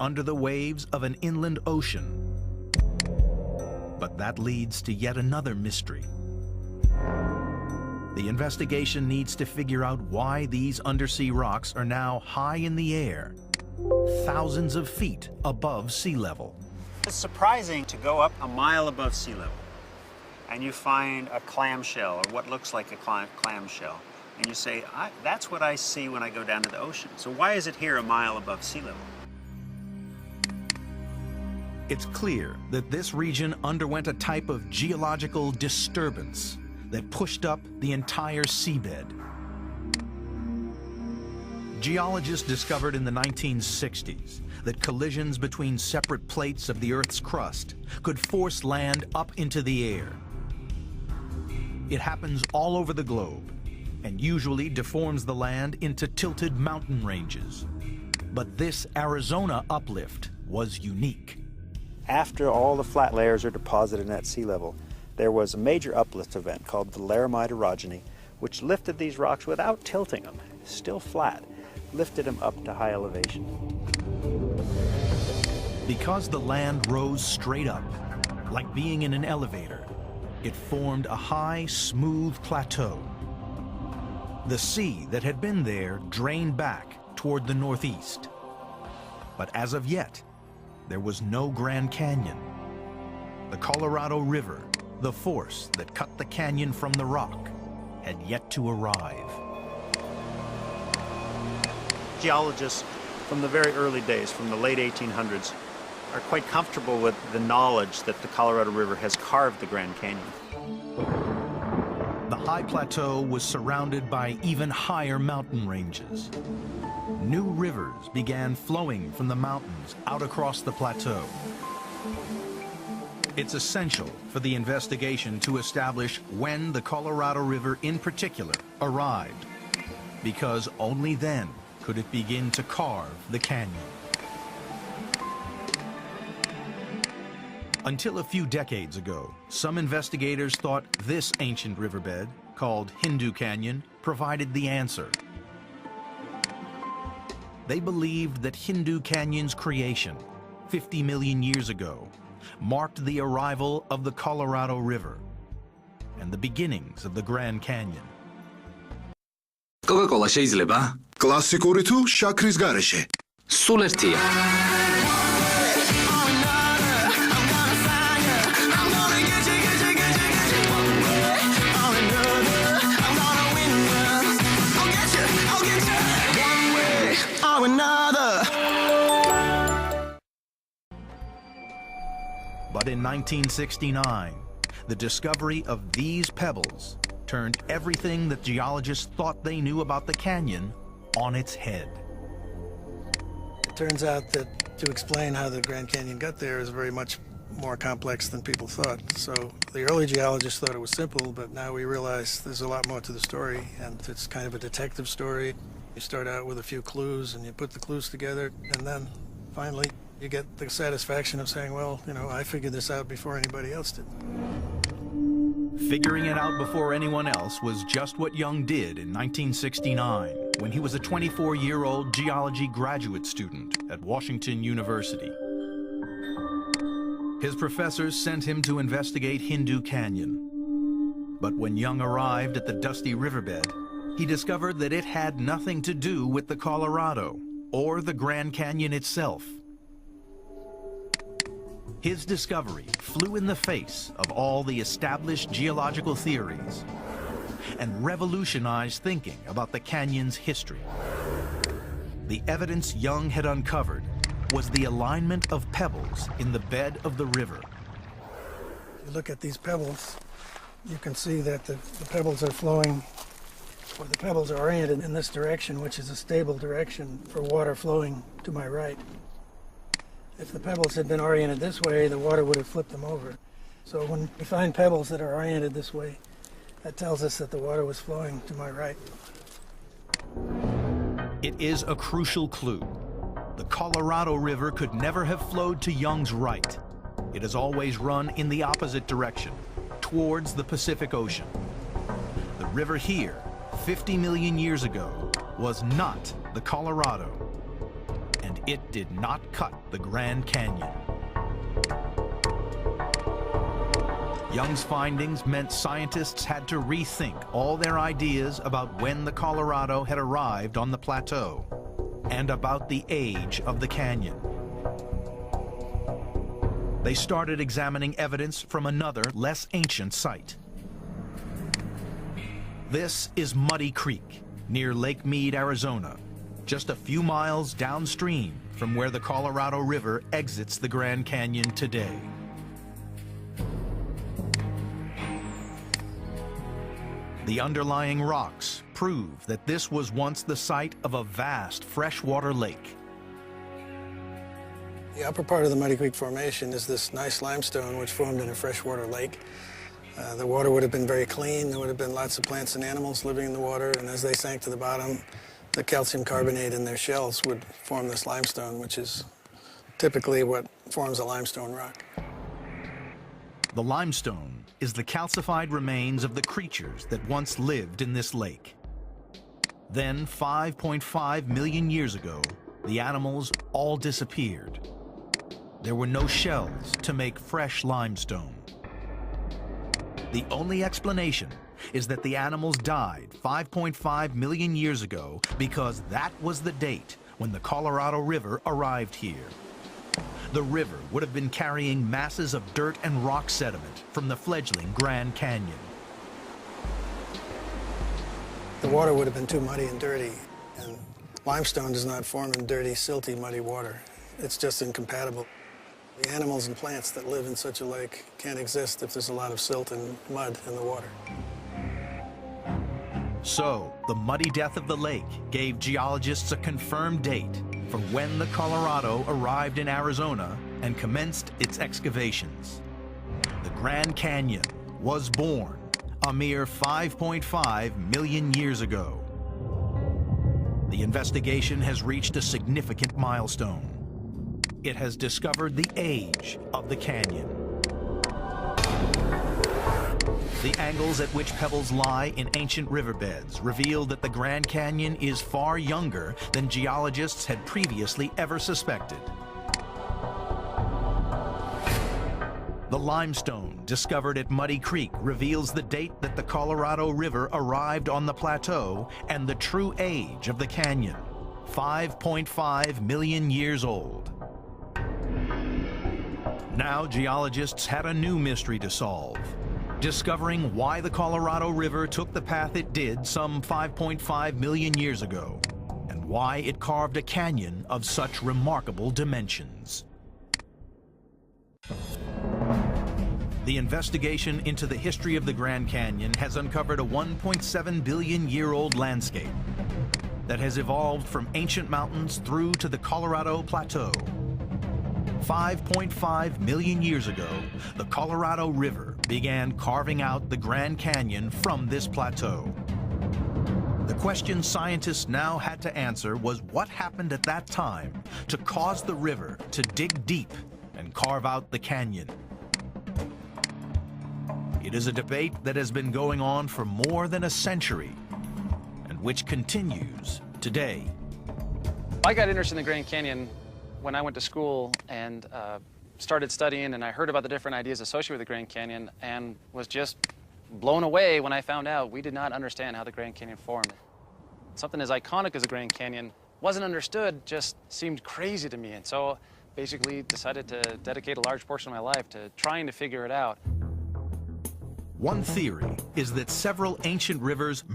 under the waves of an inland ocean. But that leads to yet another mystery. The investigation needs to figure out why these undersea rocks are now high in the air, thousands of feet above sea level. It's surprising to go up a mile above sea level and you find a clamshell, or what looks like a clamshell, and you say, that's what I see when I go down to the ocean. So why is it here a mile above sea level? It's clear that this region underwent a type of geological disturbance that pushed up the entire seabed. Geologists discovered in the 1960s that collisions between separate plates of the Earth's crust could force land up into the air. It happens all over the globe and usually deforms the land into tilted mountain ranges. But this Arizona uplift was unique. After all the flat layers are deposited at sea level, there was a major uplift event called the Laramide orogeny, which lifted these rocks without tilting them, still flat, lifted them up to high elevation. Because the land rose straight up, like being in an elevator, it formed a high, smooth plateau. The sea that had been there drained back toward the northeast. But as of yet, there was no Grand Canyon. The Colorado River, the force that cut the canyon from the rock, had yet to arrive. Geologists from the very early days, from the late 1800s, are quite comfortable with the knowledge that the Colorado River has carved the Grand Canyon. The high plateau was surrounded by even higher mountain ranges. New rivers began flowing from the mountains out across the plateau. It's essential for the investigation to establish when the Colorado River in particular arrived, because only then could it begin to carve the canyon. Until a few decades ago, some investigators thought this ancient riverbed, called Hindu Canyon, provided the answer. They believed that Hindu Canyon's creation, 50 million years ago, marked the arrival of the Colorado River and the beginnings of the Grand Canyon. Coca-Cola შეიძლება? კლასიკური თუ შაქრის გარეშე? სულ ერთია. But in 1969, the discovery of these pebbles turned everything that geologists thought they knew about the canyon on its head. It turns out that to explain how the Grand Canyon got there is very much more complex than people thought. So the early geologists thought it was simple, but now we realize there's a lot more to the story, and it's kind of a detective story. You start out with a few clues, and you put the clues together, and then finally you get the satisfaction of saying, well, you know, I figured this out before anybody else did. Figuring it out before anyone else was just what Young did in 1969 when he was a 24-year-old geology graduate student at Washington University. His professors sent him to investigate Hindu Canyon. But when Young arrived at the dusty riverbed, he discovered that it had nothing to do with the Colorado or the Grand Canyon itself. His discovery flew in the face of all the established geological theories and revolutionized thinking about the canyon's history. The evidence Young had uncovered was the alignment of pebbles in the bed of the river. If you look at these pebbles, you can see that the pebbles are flowing, or the pebbles are oriented in this direction, which is a stable direction for water flowing to my right. If the pebbles had been oriented this way, the water would have flipped them over. So when we find pebbles that are oriented this way, that tells us that the water was flowing to my right. It is a crucial clue. The Colorado River could never have flowed to Young's right. It has always run in the opposite direction, towards the Pacific Ocean. The river here, 50 million years ago, was not the Colorado. And it did not cut the Grand Canyon. Young's findings meant scientists had to rethink all their ideas about when the Colorado had arrived on the plateau and about the age of the canyon. They started examining evidence from another, less ancient site. This is Muddy Creek, near Lake Mead, Arizona, just a few miles downstream from where the Colorado River exits the Grand Canyon today. The underlying rocks prove that this was once the site of a vast freshwater lake. The upper part of the Muddy Creek Formation is this nice limestone which formed in a freshwater lake. The water would have been very clean. There would have been lots of plants and animals living in the water, and as they sank to the bottom, the calcium carbonate in their shells would form this limestone, which is typically what forms a limestone rock. The limestone is the calcified remains of the creatures that once lived in this lake. Then, 5.5 million years ago, the animals all disappeared. There were no shells to make fresh limestone. The only explanation is that the animals died 5.5 million years ago because that was the date when the Colorado River arrived here. The river would have been carrying masses of dirt and rock sediment from the fledgling Grand Canyon. The water would have been too muddy and dirty, and limestone does not form in dirty, silty, muddy water. It's just incompatible. The animals and plants that live in such a lake can't exist if there's a lot of silt and mud in the water. So, the muddy death of the lake gave geologists a confirmed date for when the Colorado arrived in Arizona and commenced its excavations. The Grand Canyon was born a mere 5.5 million years ago. The investigation has reached a significant milestone. It has discovered the age of the canyon. The angles at which pebbles lie in ancient riverbeds reveal that the Grand Canyon is far younger than geologists had previously ever suspected. The limestone discovered at Muddy Creek reveals the date that the Colorado River arrived on the plateau and the true age of the canyon, 5.5 million years old. Now geologists had a new mystery to solve, discovering why the Colorado River took the path it did some 5.5 million years ago, and why it carved a canyon of such remarkable dimensions. The investigation into the history of the Grand Canyon has uncovered a 1.7 billion year old landscape that has evolved from ancient mountains through to the Colorado Plateau. 5.5 million years ago, the Colorado River began carving out the Grand Canyon from this plateau. The question scientists now had to answer was what happened at that time to cause the river to dig deep and carve out the canyon. It is a debate that has been going on for more than a century and which continues today. I got interested in the Grand Canyon when I went to school and started studying, and I heard about the different ideas associated with the Grand Canyon and was just blown away when I found out we did not understand how the Grand Canyon formed. Something as iconic as the Grand Canyon wasn't understood, just seemed crazy to me, and so basically decided to dedicate a large portion of my life to trying to figure it out. One theory is that several ancient rivers